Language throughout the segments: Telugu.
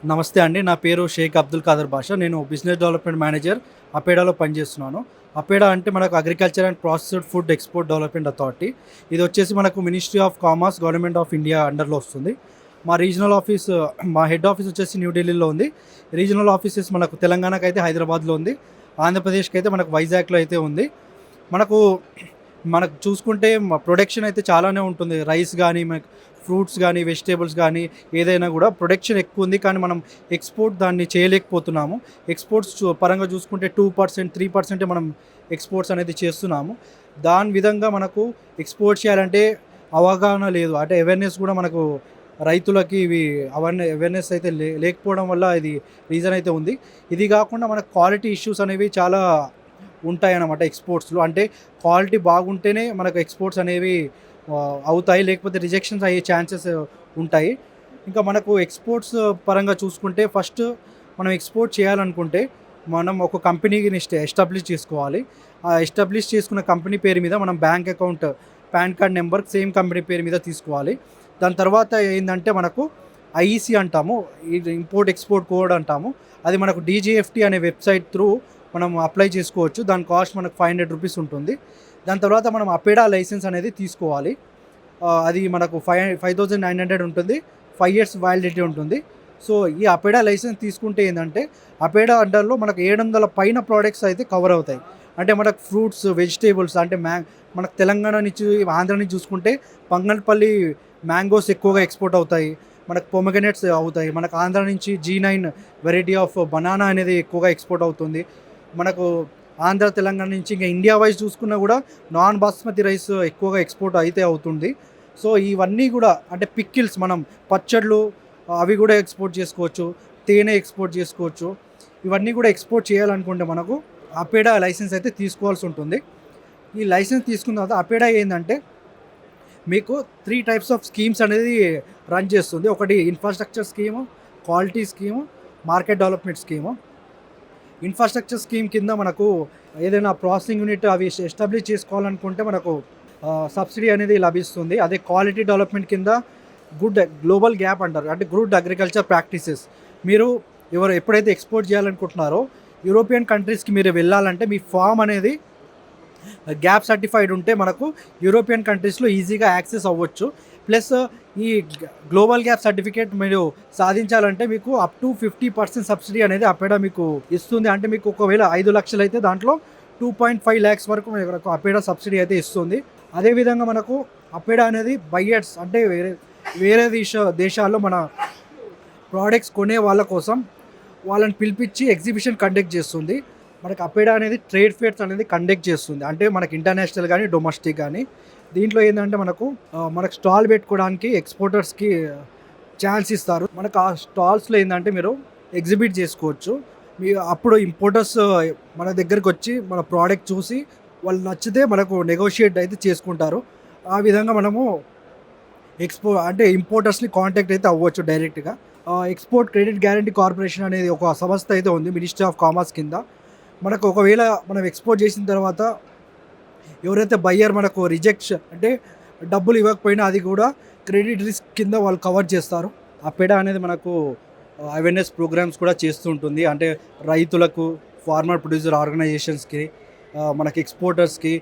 నమస్తే అండి. నా పేరు షేక్ అబ్దుల్ ఖాదర్ బాషా. నేను బిజినెస్ డెవలప్‌మెంట్ మేనేజర్ అపెడాలో పనిచేస్తున్నాను. అపెడా అంటే మనకు agriculture and processed food export development authority. ఇదొచ్చేసి మనకు ministry of commerce, government of India అండర్‌లో వస్తుంది. మా రీజనల్ ఆఫీస్ మా హెడ్ ఆఫీస్ వచ్చేసి న్యూ ఢిల్లీలో ఉంది. రీజనల్ ఆఫీసెస్ మనకు తెలంగాణకైతే హైదరాబాద్‌లో ఉంది. ఆంధ్రప్రదేశ్‌కైతే మనకు వైజాగ్‌లో అయితే ఉంది. మనకు మనకు చూసుకుంటే ప్రొడక్షన్ అయితే చాలానే ఉంటుంది. రైస్ గానీ, మనకు ఫ్రూట్స్ గానీ, వెజిటబుల్స్ గానీ ఏదైనా గూడా ప్రొడక్షన్ ఎక్కువుంది. కానీ మనం ఎక్స్‌పోర్ట్ దాన్ని చేయలేకపోతున్నాము. ఎక్స్‌పోర్ట్స్ పరంగా చూసుకుంటే 2%, 3% మనం ఎక్స్‌పోర్ట్స్ అనేది చేస్తున్నాము. దాని విధంగా మనకు ఎక్స్‌పోర్ట్ చేయాలంటే అవగాహన లేదు. అంటే అవేర్‌నెస్ గూడా మనకు రైతులకి ఇవి అవేర్‌నెస్ అయితే లేకపోవడం వల్ల ఇది రీజన్ అయితే ఉంది. ఇది గాకుండా మనకు క్వాలిటీ ఇష్యూస్ అనేవి చాలా ఉంటాయన్నమాట ఎక్స్‌పోర్ట్స్‌లో. అంటే క్వాలిటీ బాగుంటేనే మనకు ఎక్స్‌పోర్ట్స్ అనేవి అవుతాయి. లేకపోతే రిజెక్షన్స్ అయ్యే ఛాన్సెస్ ఉంటాయి. ఇంకా మనకు ఎక్స్‌పోర్ట్స్ పరంగా చూసుకుంటే ఫస్ట్ మనం ఎక్స్‌పోర్ట్ చేయాలనుకుంటే మనం ఒక కంపెనీని ఎస్టాబ్లిష్ చేసుకోవాలి. ఆ ఎస్టాబ్లిష్ చేసుకున్న కంపెనీ పేరు మీద మనం bank account, pan card number same company పేరు మీద తీసుకోవాలి. దాని తర్వాత ఏందంటే మనకు ఐఈసీ అంటాము. ఇది ఇంపోర్ట్ ఎక్స్‌పోర్ట్ కోడ్ అంటాము. అది మనకు డీజీఎఫ్టీ అనే వెబ్‌సైట్ త్రూ మనం అప్లై చేసుకోవచ్చు. దాని కాస్ట్ మనకు రూ. 500 ఉంటుంది. దాని తర్వాత మనం అపెడా లైసెన్స్ అనేది తీసుకోవాలి. అది మనకు 5900 ఉంటుంది. 5 ఇయర్స్ వ్యాలిడిటీ ఉంటుంది. సో, ఈ అపెడా లైసెన్స్ తీసుకుంటే ఏందంటే, అపెడా అండర్‌లో మనకు 700 పైన ప్రొడక్ట్స్ అయితే కవర్ అవుతాయి. అంటే మనకు ఫ్రూట్స్, వెజిటబుల్స్ అంటే మనకు తెలంగాణ నుంచి, ఆంధ్ర నుంచి చూసుకుంటే బంగనపల్లి మ్యాంగోస్ ఎక్కువగా ఎక్స్‌పోర్ట్ అవుతాయి. మనకు పొమోగ్రనేట్స్ అవుతాయి. మనకు ఆంధ్ర నుంచి G9 వెరైటీ ఆఫ్ బనానా అనేది ఎక్కువగా ఎక్స్‌పోర్ట్ అవుతుంది. మనకు ఆంధ్ర, తెలంగాణ నుంచి ఇంకా ఇండియా వైస్ చూసుకున్నా గూడా నాన్ బాస్మతి రైస్ ఎక్కువగా ఎక్స్‌పోర్ట్ అయితే అవుతుంది. సో, ఇవన్నీ గూడా అంటే పికిల్స్ మనం పచ్చడ్లు అవి గూడా ఎక్స్‌పోర్ట్ చేసుకోవచ్చు. తేనె ఎక్స్‌పోర్ట్ చేసుకోవచ్చు. ఇవన్నీ గూడా ఎక్స్‌పోర్ట్ చేయాలనుకుంటే మనకు అపెడా లైసెన్స్ అయితే తీసుకోవాల్సి ఉంటుంది. ఈ లైసెన్స్ తీసుకున్న తర్వాత అపెడా ఏందంటే మీకు 3 టైప్స్ ఆఫ్ స్కీమ్స్ అనేది రన్ చేస్తుంది. ఒకటి infrastructure scheme, quality scheme, market development scheme. Infrastructure scheme కింద మనకు ఏదైనా ప్రాసెసింగ్ యూనిట్ అవి ఎస్టాబ్లిష్ చేసుకోవాలనుకుంటే మనకు సబ్సిడీ అనేది లభిస్తుంది. అదే క్వాలిటీ డెవలప్‌మెంట్ కింద గ్లోబల్ గ్యాప్ అంటారు. అంటే గుడ్ అగ్రికల్చర్ ప్రాక్టీసెస్. మీరు ఎప్పుడైతే ఎక్స్‌పోర్ట్ చేయాలనుకుంటున్నారో యూరోపియన్ కంట్రీస్‌కి మీరు వెళ్ళాలంటే మీ ఫార్మ్ అనేది గ్యాప్ సర్టిఫైడ్ ఉంటే మనకు యూరోపియన్ కంట్రీస్‌లో ఈజీగా యాక్సెస్ అవ్వచ్చు. ప్లస్ ఈ గ్లోబల్ గ్యాప్ సర్టిఫికేట్ మీరు సాధించాలంటే మీకు అప్ టు 50% సబ్సిడీ అనేది అపెడా మీకు ఇస్తుంది. అంటే మీకు ఒకవేళ 5,00,000 అయితే దాంట్లో 2.5 లాక్స్ వరకు మనకు అపెడా సబ్సిడీ అయితే ఇస్తుంది. అదేవిధంగా మనకు అపెడా అనేది బయ్యర్స్ అంటే వేరే వేరే దేశాల్లో మన ప్రొడక్ట్స్ కొనే వాళ్ళ కోసం వాళ్ళని పిలిపించి ఎగ్జిబిషన్ కండక్ట్ చేస్తుంది. మనకు అపెడా అనేది ట్రేడ్ ఫేర్స్ అనేది కండక్ట్ చేస్తుంది. అంటే మనకి ఇంటర్నేషనల్ గానీ, డొమెస్టిక్ గానీ. దీంట్లో ఏందంటే మనకు స్టాల్ పెట్టుకోవడానికి ఎక్స్‌పోర్టర్స్‌కి ఛాన్స్ ఇస్తారు. మనకు ఆ స్టాల్స్‌లో ఏందంటే మీరు ఎగ్జిబిట్ చేసుకోవచ్చు. అప్పుడు ఇంపోర్టర్స్ మన దగ్గరకొచ్చి మన ప్రోడక్ట్ చూసి వాళ్ళు నచ్చితే మనకు నెగోషియేట్ అయితే చేసుకుంటారు. ఆ విధంగా మనము అంటే ఇంపోర్టర్స్‌ని కాంటాక్ట్ అయితే అవ్వచ్చు డైరెక్ట్‌గా. ఎక్స్‌పోర్ట్ క్రెడిట్ గ్యారంటీ కార్పొరేషన్ అనేది ఒక సంస్థ అయితే ఉంది మినిస్ట్రీ ఆఫ్ కామర్స్ కింద. మనకు ఒకవేళ మనం ఎక్స్‌పోర్ట్ చేసిన తర్వాత ఎవరైతే బయ్యర్ మనకు అంటే డబ్బులు ఇవ్వకపోయినా అది కూడా క్రెడిట్ రిస్క్ కింద వాళ్ళు కవర్ చేస్తారు. అపెడా అనేది మనకు అవేర్‌నెస్ ప్రోగ్రామ్స్ కూడా చేస్తూ ఉంటుంది. అంటే రైతులకు, ఫార్మర్ ప్రొడ్యూసర్ ఆర్గనైజేషన్స్‌కి, మనకి ఎక్స్‌పోర్టర్స్‌కి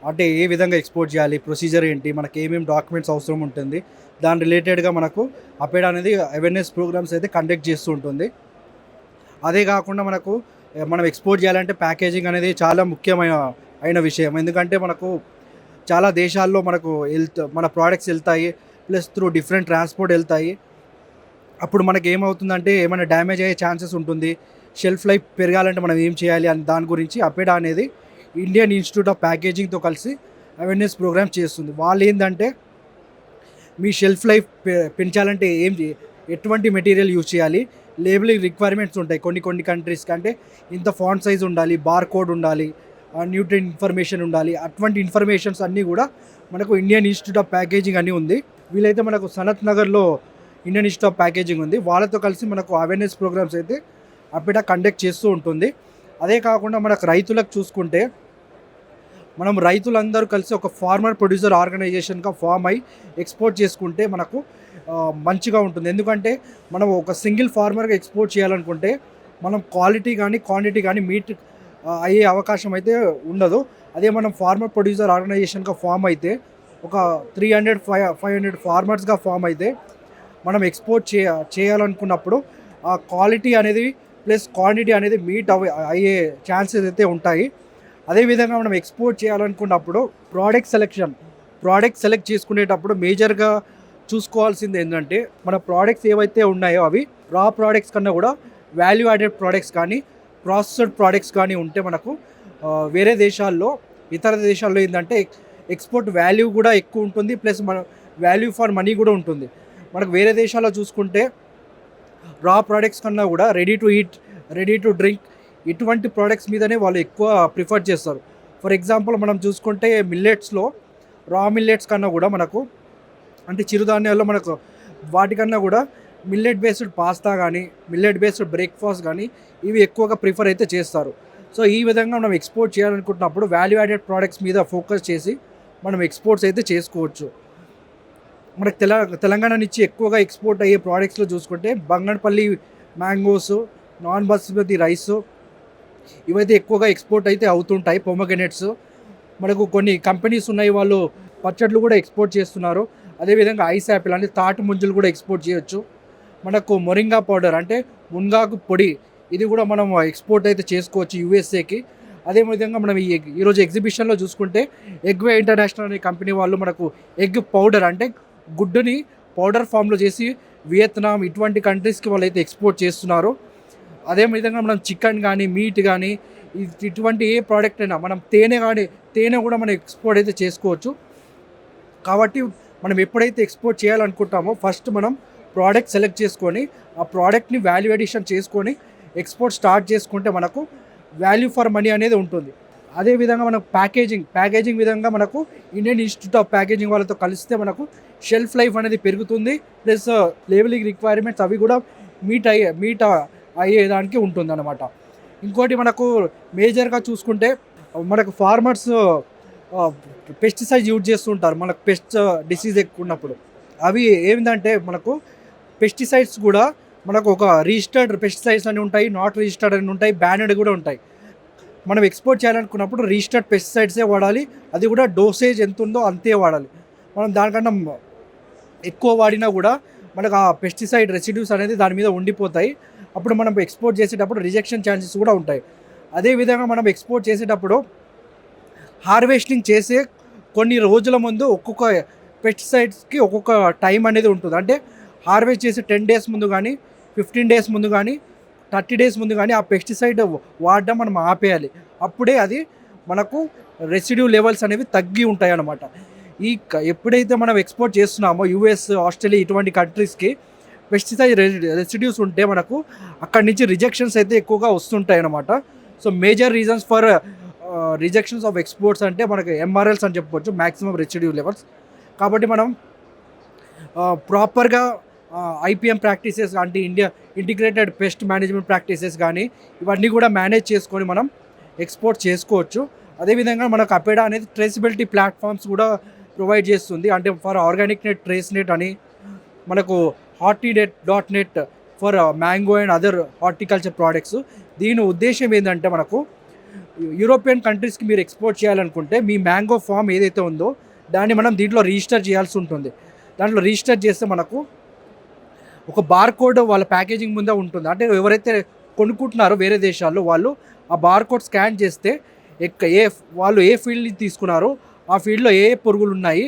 అంటే ఏ విధంగా ఎక్స్‌పోర్ట్ చేయాలి, ప్రొసీజర్ ఏంటి, మనకి ఏమేమి డాక్యుమెంట్స్ అవసరం ఉంటుంది. దాని రిలేటెడ్‌గా మనకు అపెడా అనేది అవేర్‌నెస్ ప్రోగ్రామ్స్ అయితే కండక్ట్ చేస్తూ ఉంటుంది. అదే కాకుండా మనం ఎక్స్‌పోర్ట్ చేయాలంటే ప్యాకేజింగ్ అనేది చాలా ముఖ్యమైన విషయం. ఎందుకంటే మనకు చాలా దేశాల్లో మన ప్రొడక్ట్స్ ఎళ్తాయి. ప్లస్ త్రూ డిఫరెంట్ ట్రాన్స్‌పోర్ట్ ఎళ్తాయి. అప్పుడు మనకేమవుతుందంటే ఏమైనా డ్యామేజ్ అయ్యే ఛాన్సెస్ ఉంటుంది. షెల్ఫ్ లైఫ్ పెరగాలంటే మనం ఏం చేయాలి అని దాని గురించి అపెడా అనేది ఇండియన్ ఇన్‌స్టిట్యూట్ ఆఫ్ ప్యాకేజింగ్‌తో కలిసి అవేర్‌నెస్ ప్రోగ్రామ్ చేస్తుంది. వాళ్ళేందంటే మీ షెల్ఫ్ లైఫ్ పెంచాలంటే ఎటువంటి మెటీరియల్ యూజ్ చేయాలి, లేబులింగ్ రిక్వైర్మెంట్స్ ఉంటాయి కొన్ని కంట్రీస్‌కి. అంటే ఇంత ఫాంట్ సైజ్ ఉండాలి, బార్ కోడ్ ఉండాలి, న్యూట్రియంట్ ఇన్ఫర్మేషన్ ఉండాలి. అటువంటి ఇన్ఫర్మేషన్స్ అన్నీ కూడా మనకు ఇండియన్ ఇన్‌స్టిట్యూట్ ఆఫ్ ప్యాకేజింగ్ అని ఉంది. వీలైతే మనకు సనత్ నగర్‌లో ఇండియన్ ఇన్‌స్టిట్యూట్ ఆఫ్ ప్యాకేజింగ్ ఉంది. వాళ్ళతో కలిసి మనకు అవేర్‌నెస్ ప్రోగ్రామ్స్ అయితే అపెడా కండక్ట్ చేస్తూ ఉంటుంది. అదే కాకుండా మనకు రైతులకు చూసుకుంటే మనం రైతులందరూ కలిసి ఒక ఫార్మర్ ప్రొడ్యూసర్ ఆర్గనైజేషన్గా ఫామ్ అయ్యి ఎక్స్పోర్ట్ చేసుకుంటే మనకు మంచిగా ఉంటుంది. ఎందుకంటే మనం ఒక సింగిల్ ఫార్మర్గా ఎక్స్పోర్ట్ చేయాలనుకుంటే మనం క్వాలిటీ కానీ క్వాంటిటీ కానీ మీట్ అయ్యే అవకాశం అయితే ఉండదు. అదే మనం ఫార్మర్ ప్రొడ్యూసర్ ఆర్గనైజేషన్గా ఫామ్ అయితే ఒక 500 ఫార్మర్స్గా ఫామ్ అయితే మనం ఎక్స్పోర్ట్ చేయాలనుకున్నప్పుడు ఆ క్వాలిటీ అనేది ప్లస్ క్వాంటిటీ అనేది మీట్ అయ్యే ఛాన్సెస్ అయితే ఉంటాయి. అదేవిధంగా మనం ఎక్స్పోర్ట్ చేయాలనుకున్నప్పుడు ప్రోడక్ట్ సెలెక్ట్ చేసుకునేటప్పుడు మేజర్గా చూసుకోవాల్సింది ఏంటంటే మన ప్రోడక్ట్స్ ఏవైతే ఉన్నాయో అవి రా ప్రోడక్ట్స్ కన్నా కూడా వాల్యూ యాడెడ్ ప్రోడక్ట్స్ కానీ ప్రాసెస్డ్ ప్రోడక్ట్స్ కానీ ఉంటే మనకు వేరే ఇతర దేశాల్లో ఏంటంటే ఎక్స్పోర్ట్ వాల్యూ కూడా ఎక్కువ ఉంటుంది, ప్లస్ మన వాల్యూ ఫర్ మనీ కూడా ఉంటుంది. మనకు వేరే దేశాల్లో చూసుకుంటే రా ప్రోడక్ట్స్ కన్నా కూడా ready to eat, ready to drink ఇటువంటి ప్రోడక్ట్స్ మీదనే వాళ్ళు ఎక్కువ ప్రిఫర్ చేస్తారు. ఫర్ ఎగ్జాంపుల్ మనం చూసుకుంటే మిల్లెట్స్లో రా మిల్లెట్స్ కన్నా కూడా మనకు అంటే చిరుధాన్యాల్లో మనకు వాటికన్నా కూడా మిల్లెట్ బేస్డ్ పాస్తా కానీ మిల్లెట్ బేస్డ్ బ్రేక్ఫాస్ట్ కానీ ఇవి ఎక్కువగా ప్రిఫర్ అయితే చేస్తారు. సో ఈ విధంగా మనం ఎక్స్పోర్ట్ చేయాలనుకుంటున్నప్పుడు వాల్యూ యాడెడ్ ప్రోడక్ట్స్ మీద ఫోకస్ చేసి మనం ఎక్స్పోర్ట్స్ అయితే చేసుకోవచ్చు. మనకు తెలంగాణ నుంచి ఎక్కువగా ఎక్స్పోర్ట్ అయ్యే ప్రోడక్ట్స్లో చూసుకుంటే Banganapalli mangoes, non basmati rice ఇవైతే ఎక్కువగా ఎక్స్పోర్ట్ అయితే అవుతుంటాయి. పొమగ్రనేట్స్ మనకు కొన్ని కంపెనీస్ ఉన్నాయి, వాళ్ళు పచ్చళ్ళు కూడా ఎక్స్పోర్ట్ చేస్తున్నారు. అదేవిధంగా ఐస్ యాపిల్ అంటే తాటి ముంజలు కూడా ఎక్స్పోర్ట్ చేయొచ్చు. మనకు మొరింగా పౌడర్ అంటే మునగాకు పొడి ఇది కూడా మనం ఎక్స్పోర్ట్ అయితే చేసుకోవచ్చు యూఎస్ఏకి. అదేవిధంగా మనం ఈరోజు ఎగ్జిబిషన్లో చూసుకుంటే ఎగ్వే ఇంటర్నేషనల్ అనే కంపెనీ వాళ్ళు మనకు ఎగ్ పౌడర్ అంటే గుడ్డుని పౌడర్ ఫామ్లో చేసి వియత్నాం ఇటువంటి కంట్రీస్కి వాళ్ళు అయితే ఎక్స్పోర్ట్ చేస్తున్నారు. అదేవిధంగా మనం చికెన్ కానీ మీట్ కానీ ఇటువంటి ఏ ప్రోడక్ట్ అయినా మనం తేనె కూడా మనం ఎక్స్పోర్ట్ అయితే చేసుకోవచ్చు. కాబట్టి మనం ఎప్పుడైతే ఎక్స్పోర్ట్ చేయాలనుకుంటామో ఫస్ట్ మనం ప్రోడక్ట్ సెలెక్ట్ చేసుకొని ఆ ప్రోడక్ట్ని వాల్యూ అడిషన్ చేసుకొని ఎక్స్పోర్ట్ స్టార్ట్ చేసుకుంటే మనకు వాల్యూ ఫర్ మనీ అనేది ఉంటుంది. అదేవిధంగా మనకు ప్యాకేజింగ్ విధంగా మనకు ఇండియన్ ఇన్స్టిట్యూట్ ఆఫ్ ప్యాకేజింగ్ వాళ్ళతో కలిస్తే మనకు షెల్ఫ్ లైఫ్ అనేది పెరుగుతుంది, ప్లస్ లేబులింగ్ రిక్వైర్మెంట్స్ అవి కూడా మీట్ అయ్యేదానికి ఉంటుంది అన్నమాట. ఇంకోటి మనకు మేజర్గా చూసుకుంటే మనకు ఫార్మర్స్ పెస్టిసైడ్స్ యూజ్ చేస్తుంటారు మనకు పెస్ట్ డిసీజ్ ఎక్కువ ఉన్నప్పుడు. అవి ఏంటంటే మనకు పెస్టిసైడ్స్ కూడా మనకు ఒక రిజిస్టర్డ్ పెస్టిసైడ్స్ అని ఉంటాయి, నాట్ రిజిస్టర్డ్ అని ఉంటాయి, బ్యానెడ్ కూడా ఉంటాయి. మనం ఎక్స్పోర్ట్ చేయాలనుకున్నప్పుడు రిజిస్టర్డ్ పెస్టిసైడ్సే వాడాలి, అది కూడా డోసేజ్ ఎంత ఉందో అంతే వాడాలి. మనం దానికన్నా ఎక్కువ వాడినా కూడా మనకు ఆ పెస్టిసైడ్ రెసిడ్యూస్ అనేది దాని మీద ఉండిపోతాయి. అప్పుడు మనం ఎక్స్పోర్ట్ చేసేటప్పుడు రిజెక్షన్ ఛాన్సెస్ కూడా ఉంటాయి. అదేవిధంగా మనం ఎక్స్పోర్ట్ చేసేటప్పుడు హార్వెస్టింగ్ చేసే కొన్ని రోజుల ముందు ఒక్కొక్క పెస్టిసైడ్స్కి ఒక్కొక్క టైం అనేది ఉంటుంది. అంటే హార్వెస్ట్ చేసి 10 days ముందు కానీ 15 days ముందు కానీ 30 days ముందు కానీ ఆ పెస్టిసైడ్ వాడడం మనం ఆపేయాలి. అప్పుడే అది మనకు రెసిడ్యూ లెవెల్స్ అనేవి తగ్గి ఉంటాయి అన్నమాట. ఎప్పుడైతే మనం ఎక్స్పోర్ట్ చేస్తున్నామో యుఎస్, ఆస్ట్రేలియా ఇటువంటి కంట్రీస్కి పెస్టిసైడ్ రెసిడ్యూస్ ఉంటే మనకు అక్కడి నుంచి రిజెక్షన్స్ అయితే ఎక్కువగా వస్తుంటాయి అన్నమాట. So major reasons for rejections of exports అంటే మనకు ఎంఆర్ఎల్స్ అని చెప్పుకోవచ్చు, మ్యాక్సిమం రెసిడ్యూ లెవెల్స్. కాబట్టి మనం ప్రాపర్గా ఐపీఎం ప్రాక్టీసెస్ అంటే ఇంటిగ్రేటెడ్ పెస్ట్ మేనేజ్మెంట్ ప్రాక్టీసెస్ కానీ ఇవన్నీ కూడా మేనేజ్ చేసుకొని మనం ఎక్స్పోర్ట్ చేసుకోవచ్చు. అదేవిధంగా మనకు అపెడా అనేది ట్రేసబిలిటీ ప్లాట్ఫామ్స్ కూడా ప్రొవైడ్ చేస్తుంది. అంటే for organic net, trace net అని మనకు HortiNet.net for mango and other horticulture products. దీని ఉద్దేశం ఏంటంటే మనకు యూరోపియన్ కంట్రీస్కి మీరు ఎక్స్పోర్ట్ చేయాలనుకుంటే మీ మ్యాంగో ఫామ్ ఏదైతే ఉందో దాన్ని మనం దీంట్లో రిజిస్టర్ చేయాల్సి ఉంటుంది. దాంట్లో రిజిస్టర్ చేస్తే మనకు ఒక బార్కోడ్ వాళ్ళ ప్యాకేజింగ్ ముందే ఉంటుంది. అంటే ఎవరైతే కొనుక్కుంటున్నారో వేరే దేశాల్లో వాళ్ళు ఆ బార్కోడ్ స్కాన్ చేస్తే వాళ్ళు ఏ ఫీల్డ్ని తీసుకున్నారో ఆ ఫీల్డ్లో ఏ పురుగులు ఉన్నాయి,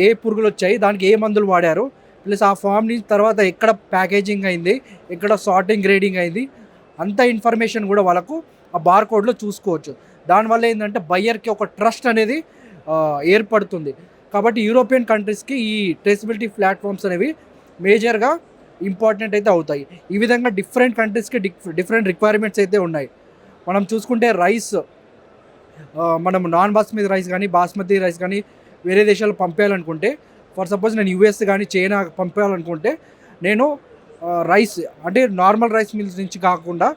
ఏ పురుగులు వచ్చాయి, దానికి ఏ మందులు వాడారు, ప్లస్ ఆ ఫామ్ నుంచి తర్వాత ఎక్కడ ప్యాకేజింగ్ అయింది, ఎక్కడ సార్టింగ్ గ్రేడింగ్ అయింది, అంత ఇన్ఫర్మేషన్ కూడా వాళ్ళకు ఆ బార్కోడ్లో చూసుకోవచ్చు. దానివల్ల ఏంటంటే బయ్యర్కి ఒక ట్రస్ట్ అనేది ఏర్పడుతుంది. కాబట్టి యూరోపియన్ కంట్రీస్కి ఈ ట్రేసబిలిటీ ప్లాట్ఫామ్స్ అనేవి మేజర్గా ఇంపార్టెంట్ అయితే అవుతాయి. ఈ విధంగా డిఫరెంట్ కంట్రీస్కి డిఫరెంట్ రిక్వైర్మెంట్స్ అయితే ఉన్నాయి. మనం చూసుకుంటే రైస్, మనం నాన్ బాస్మతి రైస్ కానీ బాస్మతి రైస్ కానీ వేరే దేశాలు పంపేయాలనుకుంటే, ఫర్ సపోజ్ నేను యూఎస్ కానీ చైనా పంపేయాలనుకుంటే నేను రైస్ అంటే నార్మల్ రైస్ మిల్స్ నుంచి కాకుండా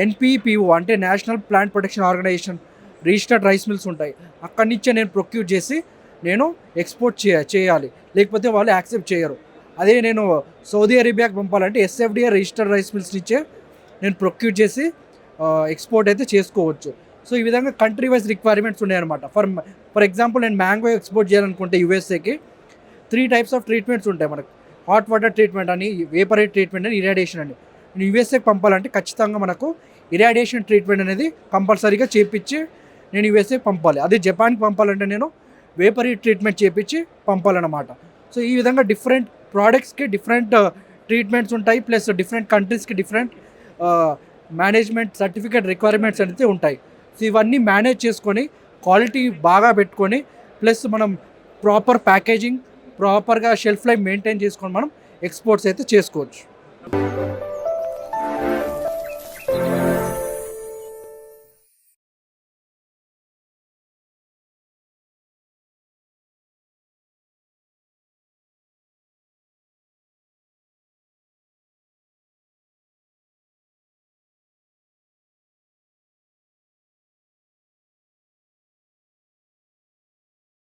NPPO అంటే national plant protection organisation registered rice mills ఉంటాయి, అక్కడి నుంచే నేను ప్రొక్యూర్ చేసి నేను ఎక్స్పోర్ట్ చేయాలి, లేకపోతే వాళ్ళు యాక్సెప్ట్ చేయరు. అదే నేను సౌదీ అరేబియాకి పంపాలంటే ఎస్ఎఫ్డిఏ రిజిస్టర్డ్ రైస్ మిల్స్ నుంచే నేను ప్రొక్యూర్ చేసి ఎక్స్పోర్ట్ అయితే చేసుకోవచ్చు. సో ఈ విధంగా కంట్రీ వైజ్ రిక్వైర్మెంట్స్ ఉన్నాయన్నమాట. ఫర్ ఎగ్జాంపుల్ నేను మ్యాంగో ఎక్స్పోర్ట్ చేయాలనుకుంటే యూఎస్ఏకి 3 టైప్స్ ఆఫ్ ట్రీట్మెంట్స్ ఉంటాయి మనకు. హాట్ వాటర్ ట్రీట్మెంట్ అని, వేపరేట్ ట్రీట్మెంట్ అని, ఇరాడియేషన్ అని. నేను యూఎస్ఏకి పంపాలంటే ఖచ్చితంగా మనకు ఇరాడియేషన్ ట్రీట్మెంట్ అనేది కంపల్సరీగా చేపించి నేను యూఎస్ఏకి పంపాలి. అదే జపాన్కి పంపాలంటే నేను వేపరేట్ ట్రీట్మెంట్ చేపించి పంపాలన్నమాట. సో ఈ విధంగా డిఫరెంట్ ప్రోడక్ట్స్కి డిఫరెంట్ ట్రీట్మెంట్స్ ఉంటాయి, ప్లస్ డిఫరెంట్ కంట్రీస్కి డిఫరెంట్ మేనేజ్మెంట్ సర్టిఫికేట్ రిక్వైర్మెంట్స్ అనేది ఉంటాయి. సో ఇవన్నీ మేనేజ్ చేసుకొని క్వాలిటీ బాగా పెట్టుకొని, ప్లస్ మనం ప్రాపర్ ప్యాకేజింగ్, ప్రాపర్గా షెల్ఫ్ లైఫ్ మెయింటైన్ చేసుకొని మనం ఎక్స్పోర్ట్స్ అయితే చేసుకోవచ్చు.